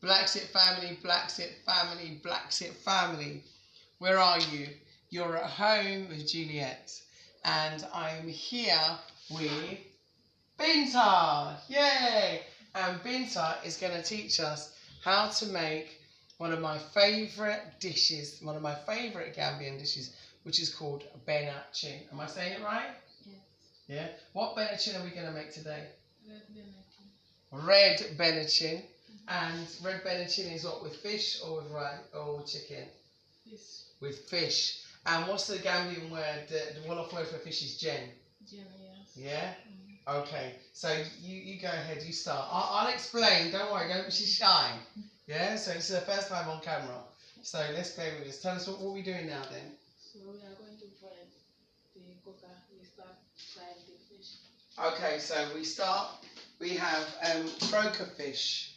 BlaXit family, BlaXit family, BlaXit family. Where are you? You're at home with Juliet. And I'm here with Binta. Yay! And Binta is going to teach us how to make one of my favourite dishes, one of my favourite Gambian dishes, which is called Benachin. Am I saying it right? Yes. Yeah? What Benachin are we going to make today? Red Benachin. Red Benachin. And red Benachin is what, with fish or with rice or with chicken? Fish. With fish. And what's the Gambian word? The Wolof word for fish is jen. Jen, yes. Yeah? Okay. So you go ahead, you start. I'll explain, don't worry, don't be shy. Yeah? So it's the first time on camera. So let's go with this. Tell us what we're doing now then. So we are going to fry the coca. We start frying the fish. Okay, so we have croaker fish.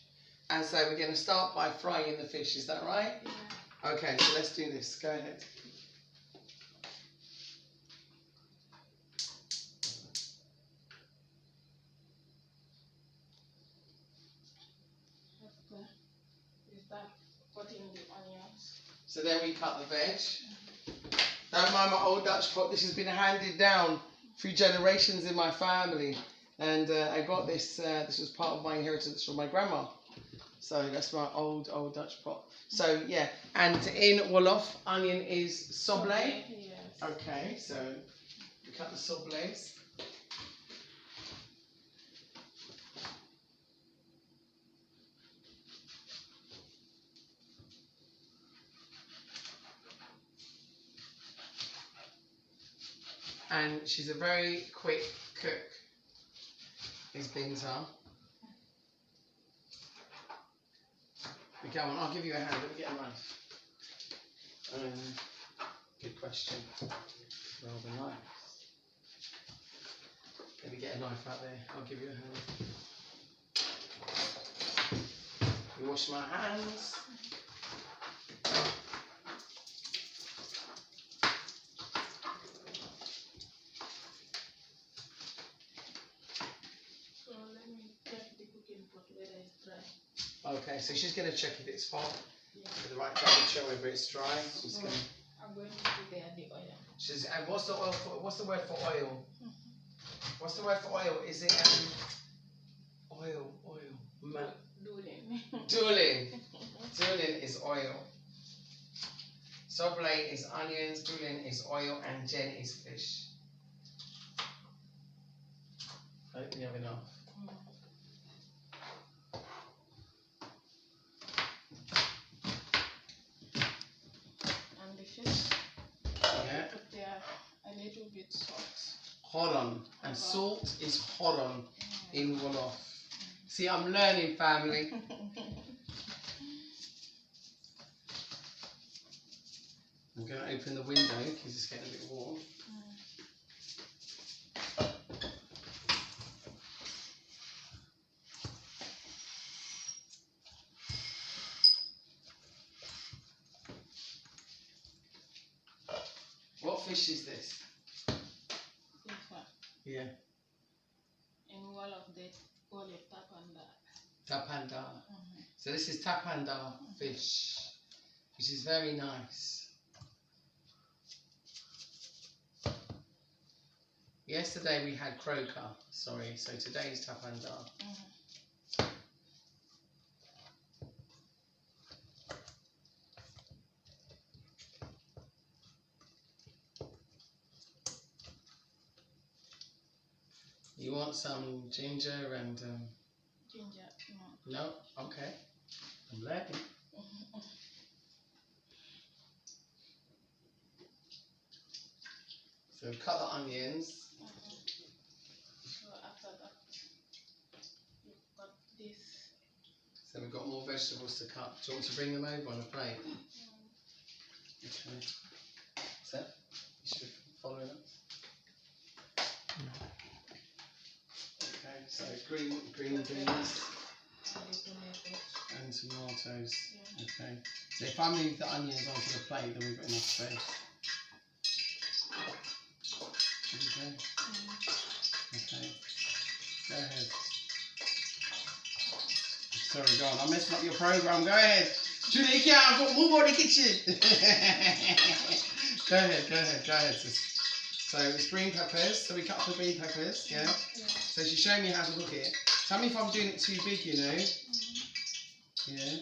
And so we're going to start by frying the fish, is that right? Yeah. Okay, so let's do this. Go ahead. After we start cutting the onions. So then we cut the veg. Don't mind my old Dutch pot. This has been handed down through generations in my family. And I got this, this was part of my inheritance from my grandma. So that's my old Dutch pot. So yeah, and in Wolof, onion is soble. Yes. Okay, so we cut the sobles. And she's a very quick cook, is Binta. Go on, I'll give you a hand. Let me get a knife. Good question. Rather nice. Let me get a knife out there. I'll give you a hand. Wash my hands. So let me check the cooking pot whether it's dry. Okay, so she's going to check if it's hot, Yeah. for the right temperature, whether it's dry. She's going to. I'm going to put there the oil. She's. And what's the oil for? What's the word for oil? What's the word for oil? Is it oil? Dulin. Dulin is oil. Soble is onions. Dulin is oil, and jen is fish. I hope you have enough. And the fish. Yeah. Put there a little bit salt. Horon. And salt is horon in Wolof. See, I'm learning, family. I'm going to open the window because it's getting a bit warm. What fish is this? Yeah. In Wolof they call it tapanda. Tapanda. So this is tapanda fish, which is very nice. Yesterday we had croaker, sorry, so today is tapanda. You want some ginger and... Ginger, no. No? Okay. I'm learning. So cut the onions. So after that, you cut this. So we've got more vegetables to cut. Do you want to bring them over on a plate? Okay. Seth, you should follow them. Okay, so green beans and tomatoes. Yeah. Okay. So if I move the onions onto the plate, then we've got enough space. Okay. Okay. Go ahead. Sorry, go on. I'm messing up your program. Go ahead. Juliet, yeah, I've got move on the kitchen. Go ahead, sis. So it's green peppers. So we cut the green peppers, yeah? So she's showing me how to cook it. Tell me if I'm doing it too big, you know. Yeah.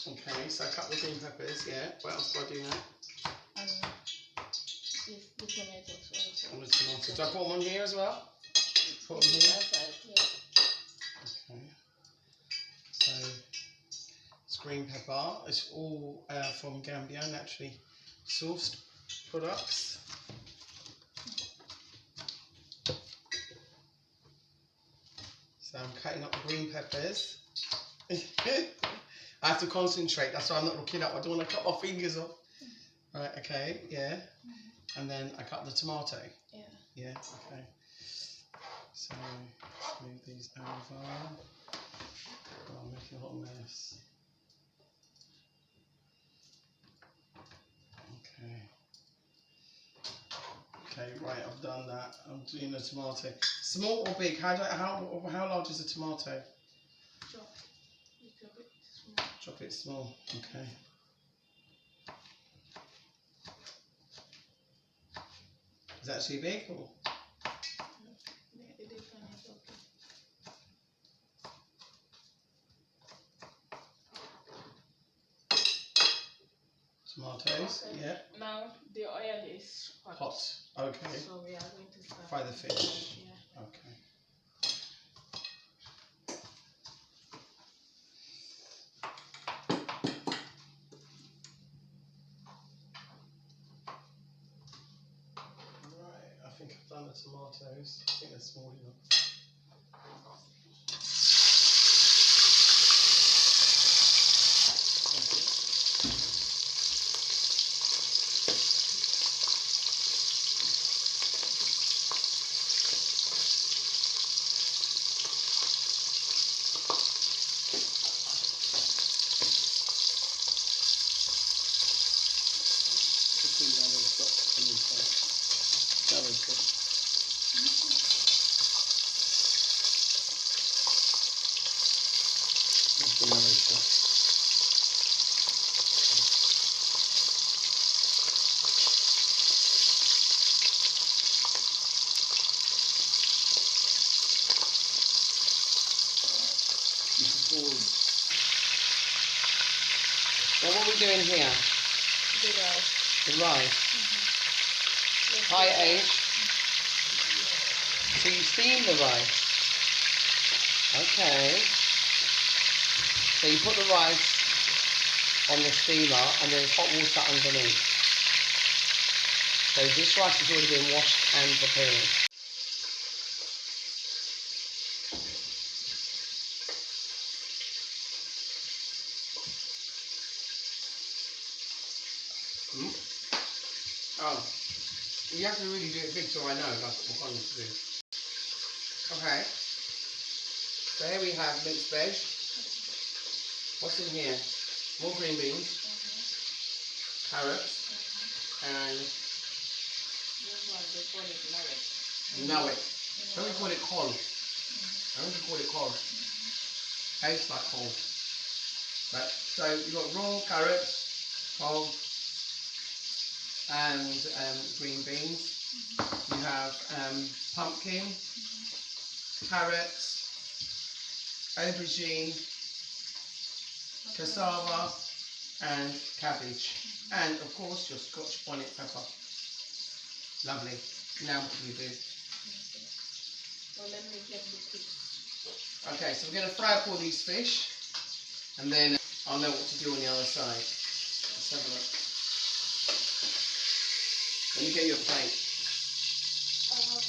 Okay, so I cut the green peppers, yeah. What else do I do now? Yes, the tomatoes also. And the tomatoes. Do I put them on here as well? Put them here? Okay. So it's green pepper. It's all from Gambia, naturally sourced products. So I'm cutting up the green peppers. I have to concentrate, that's why I'm not looking up. I don't want to cut my fingers off. Right, okay, yeah. And then I cut the tomato. Yeah. Yeah, okay. So let's move these over. Oh, I'm making a little mess. Okay. Okay, right, I've done that. I'm doing the tomato. Small or big? How large is the tomato? Chop it small. Okay. Is that too big or? Tomatoes, okay. yeah. Now the oil is hot. Hot. Okay. So we are going to start. Fry the fish. Yeah. Okay. Right, I think I've done the tomatoes. I think they're small enough. Well, what are we doing here? The rice. The rice. High age. So you steam the rice. Okay. So you put the rice on the steamer and there's hot water underneath. So this rice has already been washed and prepared. Oh, you have to really do it big so I know that's what I'm going to do. Okay. So here we have mixed veg. What's in here? More green beans, carrots, and This one they call it nugget. nowet. Don't we call it col? Don't we call it col? Tastes like col. Right. So you've got raw carrots, col, and green beans. You have pumpkin, carrots, aubergine, cassava, and cabbage, and of course your Scotch bonnet pepper. Lovely. Now what do we do? So let me get the fish. Okay, so we're going to fry up all these fish, and then I'll know what to do on the other side. Let's have a look. Let me get you a plate.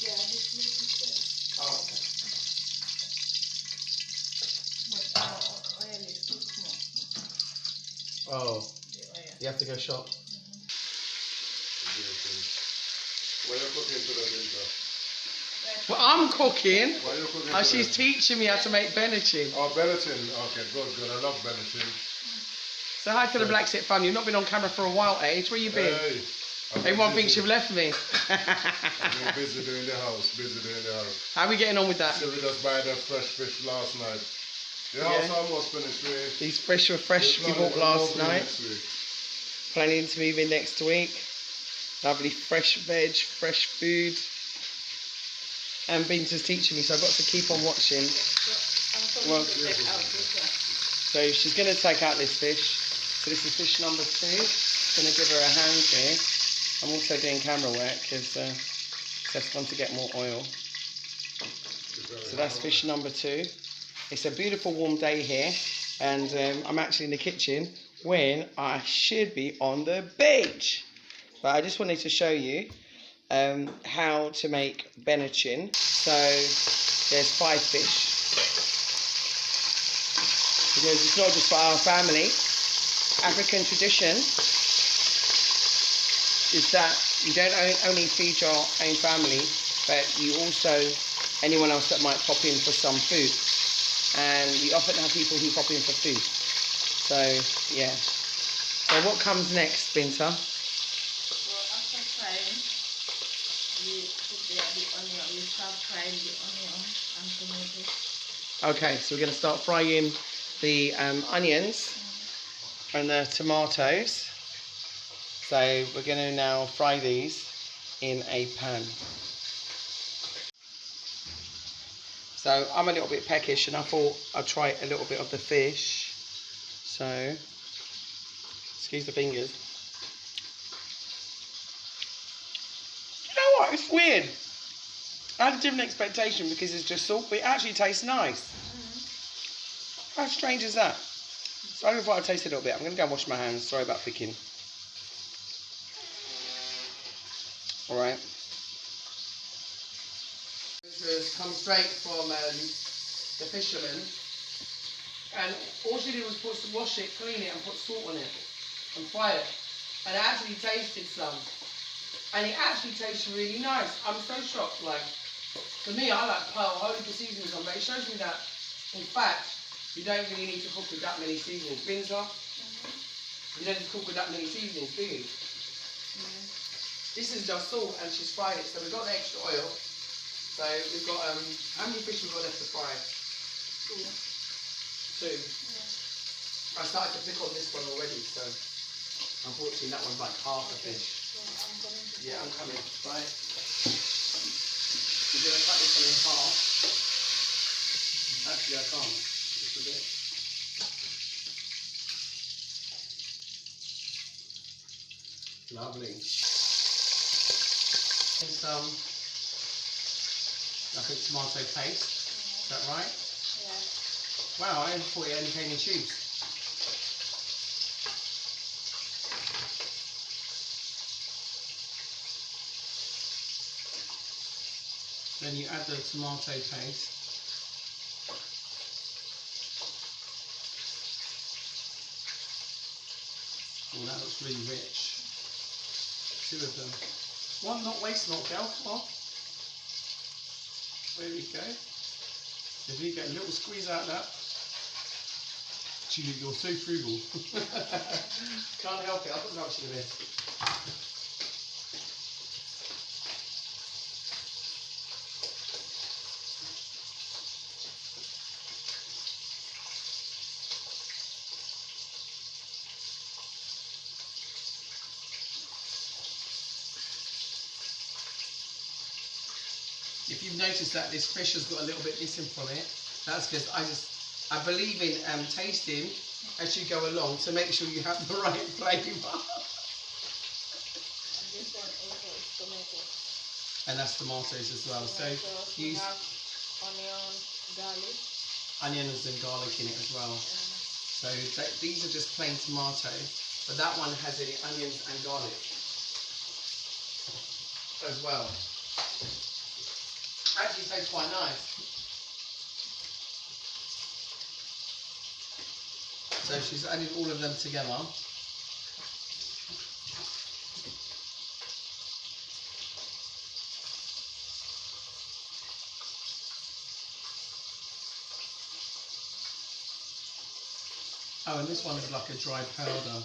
Yeah, this is it. Oh, okay. But our oil is too small. Oh, The oil. you have to go shop. What are you cooking today, Binta? Well, I'm cooking. What are you cooking Oh, today? she's teaching me how to make Benachin. Oh, Benachin. Okay, good. I love Benachin. So hi to the Bla Xit family. You've not been on camera for a while, Age. Where you been? Hey, Everyone thinks you've left me. I've been busy doing the house, How are we getting on with that? So we just buy the fresh fish last night. The Yeah. house almost finished. These fresh we bought last night. Planning to move in next week. Lovely fresh veg, fresh food. And Binta's teaching me, so I've got to keep on watching. Well, so she's going to take out this fish. So this is fish number 2. Going to give her a hand here. I'm also doing camera work because Seth's gone to get more oil. So that's fish number 2. It's a beautiful warm day here, and I'm actually in the kitchen when I should be on the beach. But I just wanted to show you how to make Benachin. So there's 5 fish. Because it's not just for our family. African tradition is that you don't only feed your own family, but you also, anyone else that might pop in for some food. And we often have people who pop in for food. So, yeah. So what comes next, Binta? So after frying, we put the onion. We start frying the onion and tomatoes. Okay, so we're going to start frying the onions and the tomatoes. So we're going to now fry these in a pan. So I'm a little bit peckish and I thought I'd try a little bit of the fish. So, excuse the fingers. You know what, it's weird. I had a different expectation because it's just salt, but it actually tastes nice. How strange is that? So I thought I'd taste a little bit. I'm going to go and wash my hands. Sorry about picking. Alright. This has come straight from the fisherman. And all she did was wash it, clean it, and put salt on it. And fry it. And I actually tasted some. And it actually tastes really nice. I'm so shocked. Like, for me, I like pearl, holy seasonings on, but it shows me that, in fact, you don't really need to cook with that many seasonings. Binta, you don't need to cook with that many seasonings, do you? This is just salt and she's fried it. So we've got the extra oil. So we've got, how many fish we've got left to fry? 2. I started to pick on this one already, so unfortunately that one's like half a fish. Yeah, I'm coming. Right. We're going to cut this one in half. Actually, I can't. Just a bit. Lovely. And some, like a tomato paste. Is that right? Yeah. Wow, I thought it only came in tubes. Then you add the tomato paste. Oh, that looks really rich. 2 of them. One, not waste, not girl. Come on. There we go. If you get a little squeeze out of that. Julie, you're so frugal. Can't help it. I'll put rubbish in this. If you've noticed that this fish has got a little bit missing from it, that's because I believe in tasting as you go along to make sure you have the right flavour. And this one also is tomatoes. And that's tomatoes as well. Tomatoes, So we use have onion, garlic. onions and garlic in it as well. So these are just plain tomato, but that one has any onions and garlic as well. Actually tastes quite nice. So she's added all of them together. Oh, and this one is like a dry powder.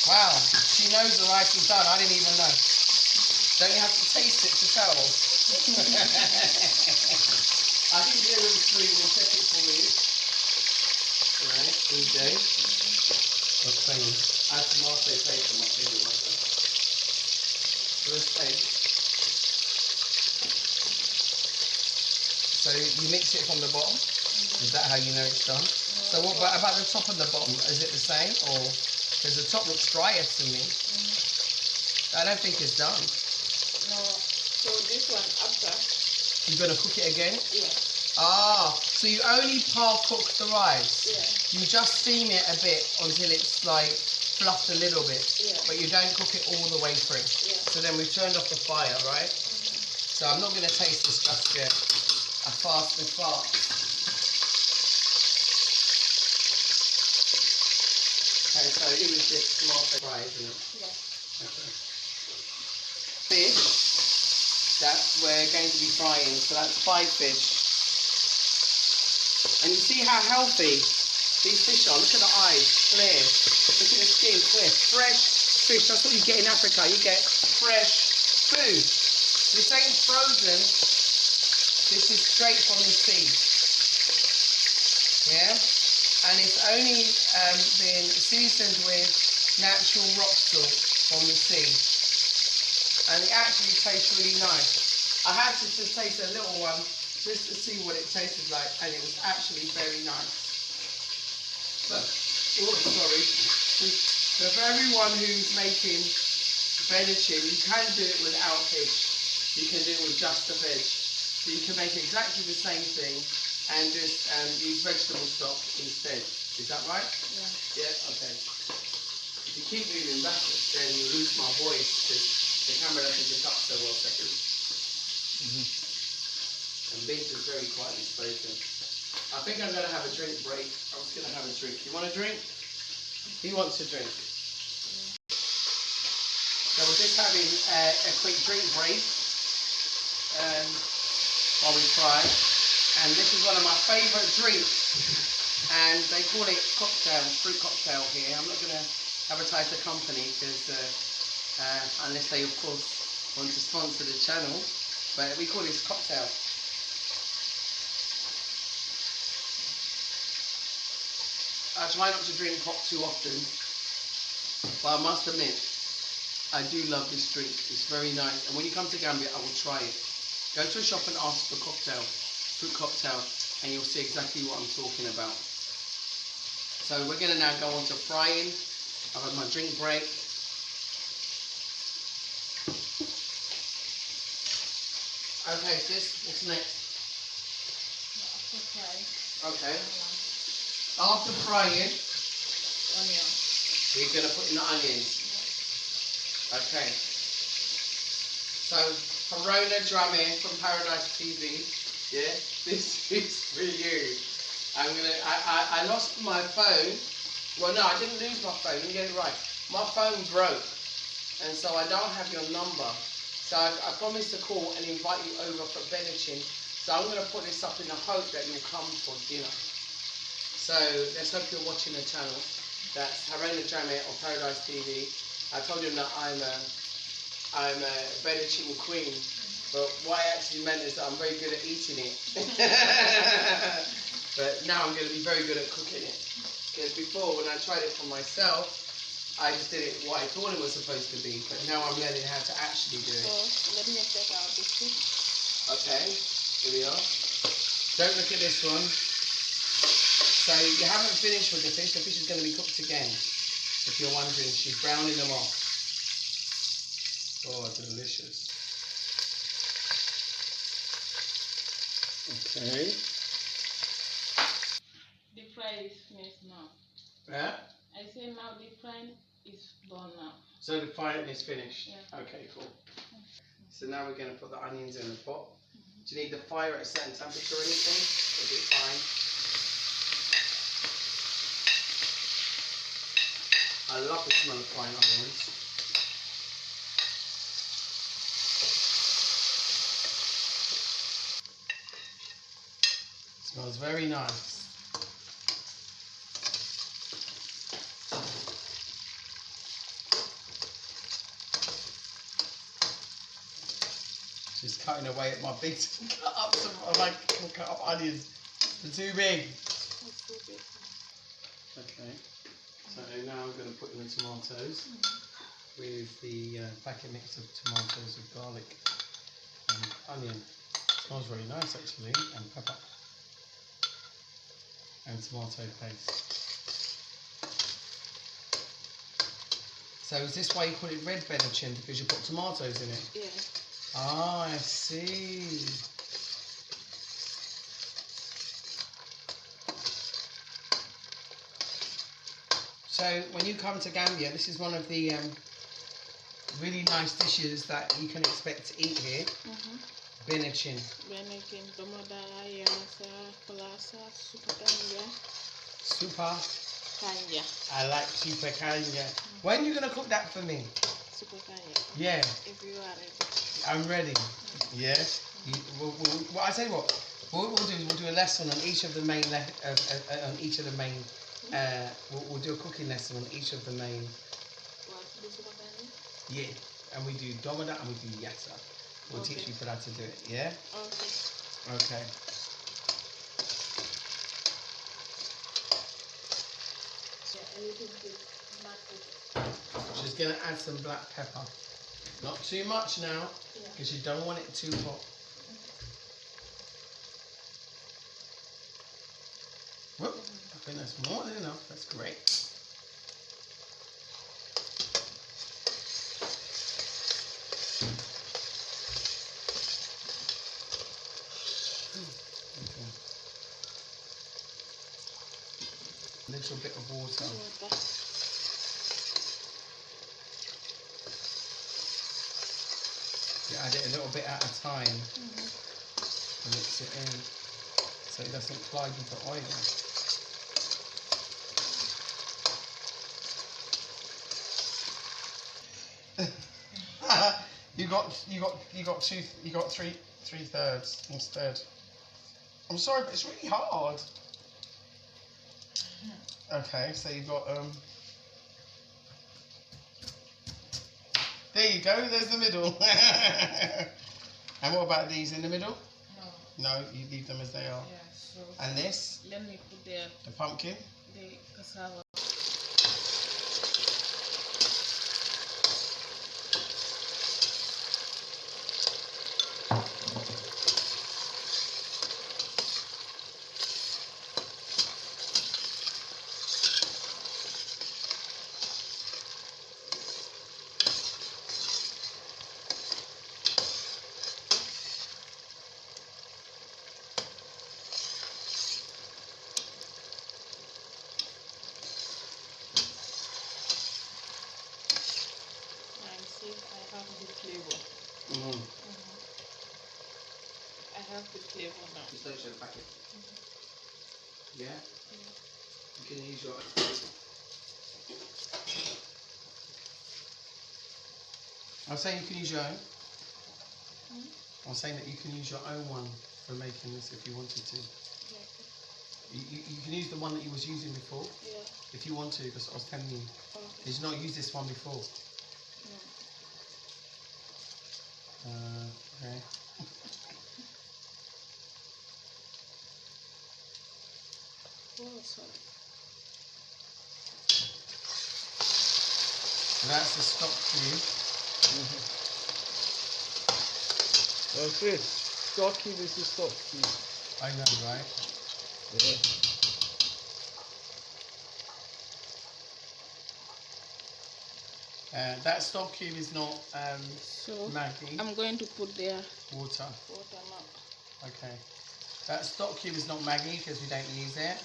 Wow, she knows the rice is done. I didn't even know. Don't you have to taste it to tell? I think the little spoon will check it for me. Right, all day. What's funny? I have some Marseille paper, my favourite one. So let's taste. So you mix it from the bottom? Is that how you know it's done? So what about the top and the bottom? Is it the same, or because the top looks drier to me? I don't think it's done. No. So this one after. You're gonna cook it again? Yeah. Ah, so you only cook the rice. Yeah. You just steam it a bit until it's like fluffed a little bit. Yeah. But you don't cook it all the way through. Yeah. So then we've turned off the fire, right? So I'm not gonna taste this just yet. I fast the fart. Okay, so it was this tomato fry, isn't it? Yeah. Okay. Fish that we're going to be frying, so that's 5 fish. And you see how healthy these fish are. Look at the eyes, clear. Look at the skin, clear. Fresh fish, that's what you get in Africa. You get fresh food. This ain't frozen. This is straight from the sea. Yeah? And it's only been seasoned with natural rock salt from the sea. And it actually tastes really nice. I had to just taste a little one just to see what it tasted like, and it was actually very nice. But, oh sorry, so for everyone who's making Benachin, you can do it without fish. You can do it with just the veg. So you can make exactly the same thing and just use vegetable stock instead. Is that right? Yeah. Yeah, okay. If you keep moving backwards, then you lose my voice because the camera doesn't pick up so well, second. And Binta's very quietly spoken. I think I'm going to have a drink break. I was going to have a drink. You want a drink? Who wants a drink? So we're just having a quick drink break while we fry. And this is one of my favourite drinks. And they call it cocktail, fruit cocktail here. I'm not going to advertise the company because unless they, of course, want to sponsor the channel. But we call this cocktail. I try not to drink hot too often, but I must admit, I do love this drink. It's very nice, and when you come to Gambia, I will try it. Go to a shop and ask for cocktail, fruit cocktail, and you'll see exactly what I'm talking about. So we're going to now go on to frying. I've had my drink break. Okay, sis, what's next? Okay. After frying, Onion. we're going to put in the onions. Okay. So, Corona Drame from Paradise TV. Yeah, this is for you. I lost my phone. Well, no, I didn't lose my phone. Let me get it right. My phone broke, and so I don't have your number. So I promised to call and invite you over for Benachin. So I'm going to put this up in the hope that you'll come for dinner. So let's hope you're watching the channel. That's Corona Drame on Paradise TV. I told him that I'm a Benachin queen, but what I actually meant is that I'm very good at eating it. But now I'm going to be very good at cooking it. Because before, when I tried it for myself, I just did it what I thought it was supposed to be. But now I'm learning how to actually do it. So let me take out the fish. Okay, here we are. Don't look at this one. So you haven't finished with the fish. The fish is going to be cooked again. If you're wondering, she's browning them off. Oh, delicious. Okay. The fry is finished now. Yeah? I say now the fry is done now. So the frying is finished? Yeah. Okay, cool. So now we're going to put the onions in the pot. Do you need the fire at a certain temperature or anything? Or is it fine? I love the smell of frying onions. Smells very nice. She's cutting away at my big cut up some cut up onions. They're too big. Okay. So now I'm going to put in the tomatoes with the packet mix of tomatoes with garlic and onion. It smells really nice actually, and pepper and tomato paste. So is this why you call it red Benachin, because you put tomatoes in it? Yeah. Ah, I see. So when you come to Gambia, this is one of the really nice dishes that you can expect to eat here. Benachin. Benachin, Domada, Yasa, Palasa, Super Kanya. Super Kanya. I like super kanya. When are you going to cook that for me? Super Kanya. Yeah. If you are ready. I'm ready. Yeah. Well, I tell you what we'll do is we'll do a lesson on each of the main we'll do a cooking lesson on each of the main. What? The Super Kanya? Yeah. And we do domada and we do yassa. We'll teach you for that to do it. Yeah. Okay. Okay. A little bit black pepper. She's going to add some black pepper. Not too much now, because you don't want it too hot. Whoop, I think that's more than enough. That's great. Okay. A little bit of water. You add it a little bit at a time and mix it in so it doesn't clog with the oil. you got three thirds instead. I'm sorry, but it's really hard. Okay, so you've got there you go, there's the middle. And what about these in the middle? No. No, you leave them as they are. Yeah, so. And this? Let me put The pumpkin? the cassava. I have the flavor. I have the flavor now. Just don't show the packet. Yeah? You can use your... I'm saying you can use your own. I'm saying that you can use your own one for making this if you wanted to. Yeah. You can use the one that you was using before. Yeah. If you want to, because I was telling you. Okay. Did you not use this one before? No. Okay. Oh, sorry. That's the stock cube. That's it. Stock cube is the stock cube. I know, right? Yeah. That stock cube is not So Maggi. I'm going to put their Water. water now. Okay. That stock cube is not Maggi because we don't use it.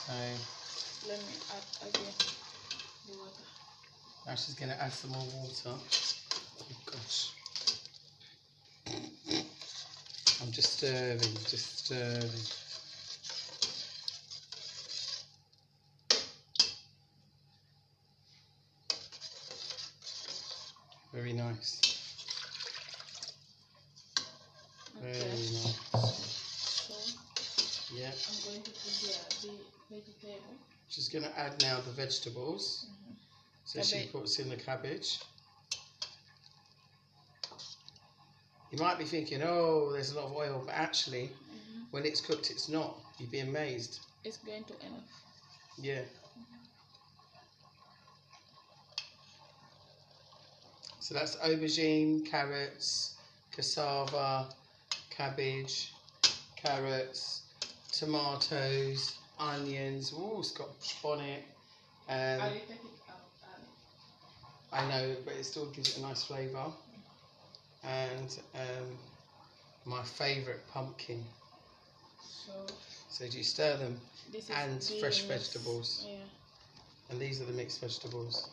So Let me add again the water. now she's going to add some more water. Oh gosh. I'm just stirring, just stirring. Very nice. Very Okay. nice. So Yeah. I'm going to put the vegetable. She's going to add now the vegetables. So she Cabbage. puts in the cabbage. You might be thinking, oh, there's a lot of oil, but actually, when it's cooked, it's not. You'd be amazed. It's going to enough. Yeah. So that's aubergine, carrots, cassava, cabbage, carrots, tomatoes, onions. Ooh, it's got bonnet. Are you taking it out? I know, but it still gives it a nice flavour. And my favourite, pumpkin. So do you stir them? This is And beans. fresh vegetables. Yeah. And these are the mixed vegetables.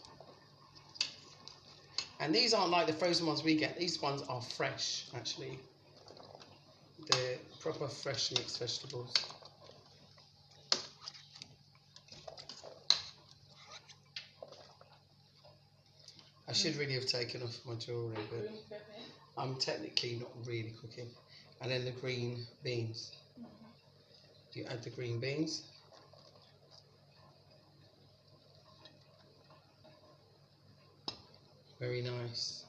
And these aren't like the frozen ones we get. These ones are fresh, actually. They're proper fresh mixed vegetables. I should really have taken off my jewellery, but Green pepper. I'm technically not really cooking. And then the green beans. Do you add the green beans? Very nice.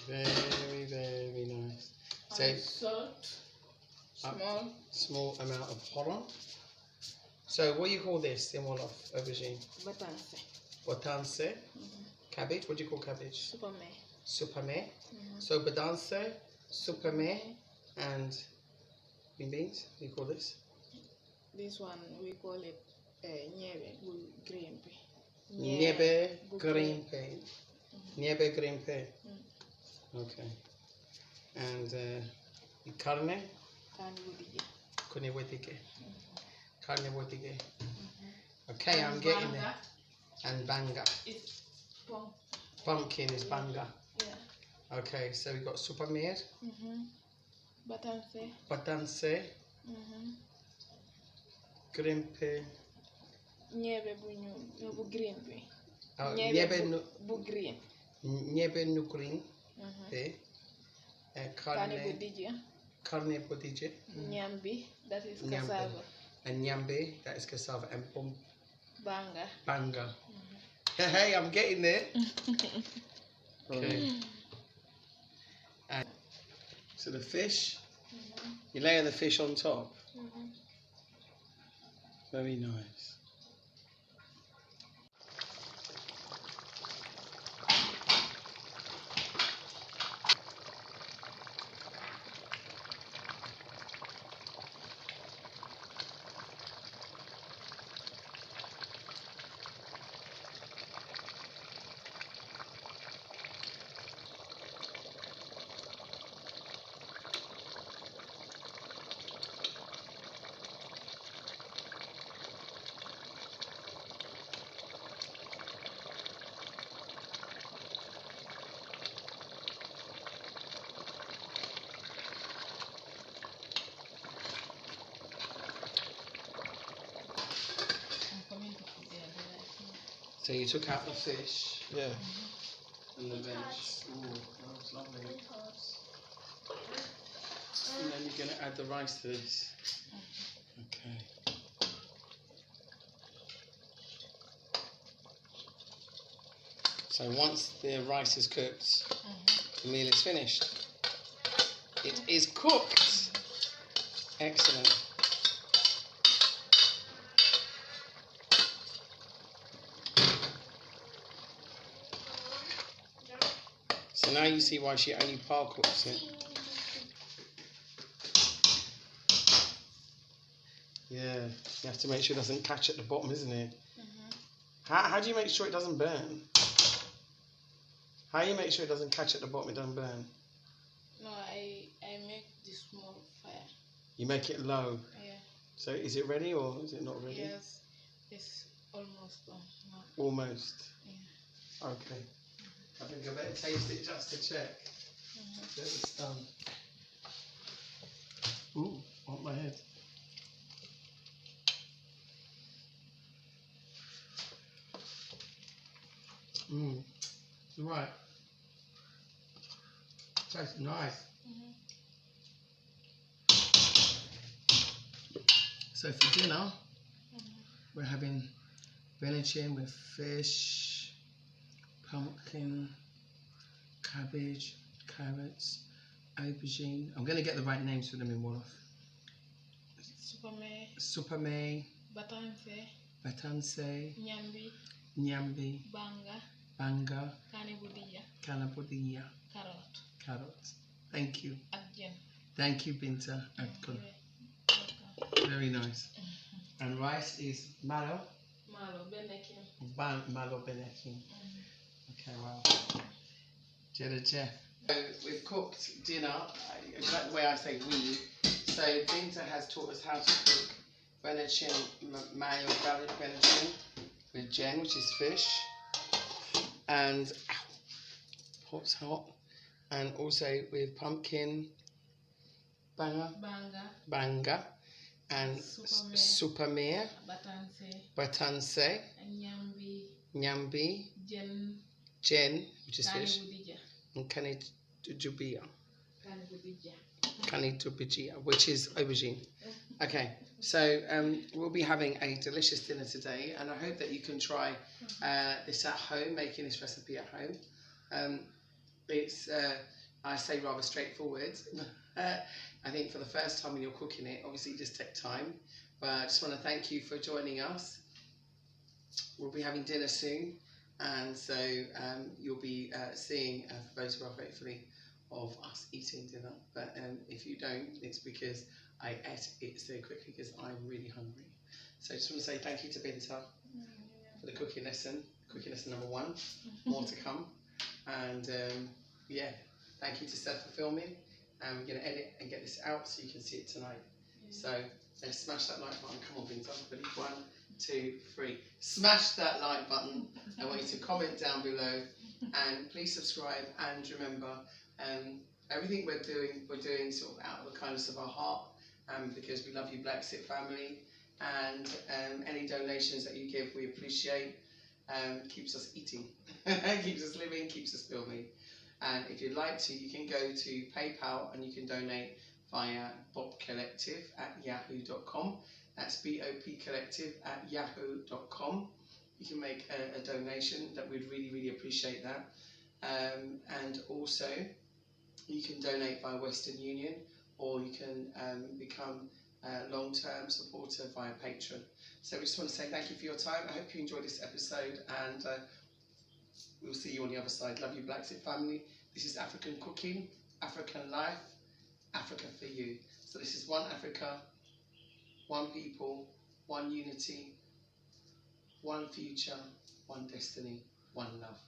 Very, very nice. So And salt. small amount of horon. So what do you call this in Wolof? Aubergine. Batanse. Botanse. Cabbage. What do you call cabbage? Supame. Supame. So badanse, supame, and green beans. What do you call this? This one we call it nyebe green pea. Niebe green pea. Niebe green pea. Okay. And carne. Carne wodige. Carne wodige. Okay, I'm getting there. And banga. It's Pumpkin is banga. Yeah. Okay, so we've got supamir, Batanse. batanse, green pea. Nyebe bu green pea. Niebe bu green. nu green pea. Carne bodije. Carne bodije. Nyambi, that is Nyambe. cassava. And nyambe, that is cassava. And Banga. banga. Hey, I'm getting there. Okay. And so the fish, you layer the fish on top. Very nice. So you took out the fish. Yeah. And the veg. Ooh, that was lovely. And then you're going to add the rice to this. Okay. So once the rice is cooked, the meal is finished. It is cooked. Excellent. So now you see why she only par cooks it. Yeah, you have to make sure it doesn't catch at the bottom, isn't it? How do you make sure it doesn't burn? How do you make sure it doesn't catch at the bottom, it doesn't burn? No, I make this small fire. You make it low. Yeah. So is it ready or is it not ready? Yes, it's almost done. Almost. Yeah. Okay. I think I better taste it just to check that it's done. Ooh, on my head. Right. Tastes nice. So for dinner, we're having Benachin with fish, pumpkin, cabbage, carrots, aubergine. I'm going to get the right names for them in Wolof. Supame, batanse, nyambi, banga, kanabudiyya, carrot. Thank you. Thank you, Binta. Very nice. And rice is malo. Malo Benachin. Okay, wow. Jeff. So we've cooked dinner. The way I say we. So Binta has taught us how to cook Benachin, Maya Benachin with Jen, which is fish. And pot's hot. And also with pumpkin, banga, and supame, batanse, nyambi, jen, which is fish, and kanitubijia, which is aubergine. Okay, so we'll be having a delicious dinner today, and I hope that you can try this at home, making this recipe at home. It's, I say, rather straightforward. I think for the first time when you're cooking it, obviously just take time. But I just want to thank you for joining us. We'll be having dinner soon, and so you'll be seeing a photograph, hopefully, of us eating dinner. But if you don't, it's because I ate it so quickly because I'm really hungry. So I just want to say thank you to Binta for the cooking lesson number 1. More to come. And yeah, thank you to Seth for filming. And we're going to edit and get this out so you can see it tonight. So let's smash that like button. Come on, Binta. Ready? 1, 2, 3. Smash that like button. I want you to comment down below, and please subscribe. And remember, everything we're doing sort of out of the kindness of our heart, because we love you, Bla Xit family. And any donations that you give, we appreciate. Keeps us eating, keeps us living, keeps us filming. And if you'd like to, you can go to PayPal and you can donate via bobcollective@yahoo.com. That's BOP collective@yahoo.com. You can make a donation. That we'd really appreciate that. And also, you can donate via Western Union, or you can become a long-term supporter via Patreon. So we just want to say thank you for your time. I hope you enjoyed this episode, and we'll see you on the other side. Love you, Bla Xit family. This is African cooking, African life, Africa for you. So this is one Africa, one people, one unity, one future, one destiny, one love.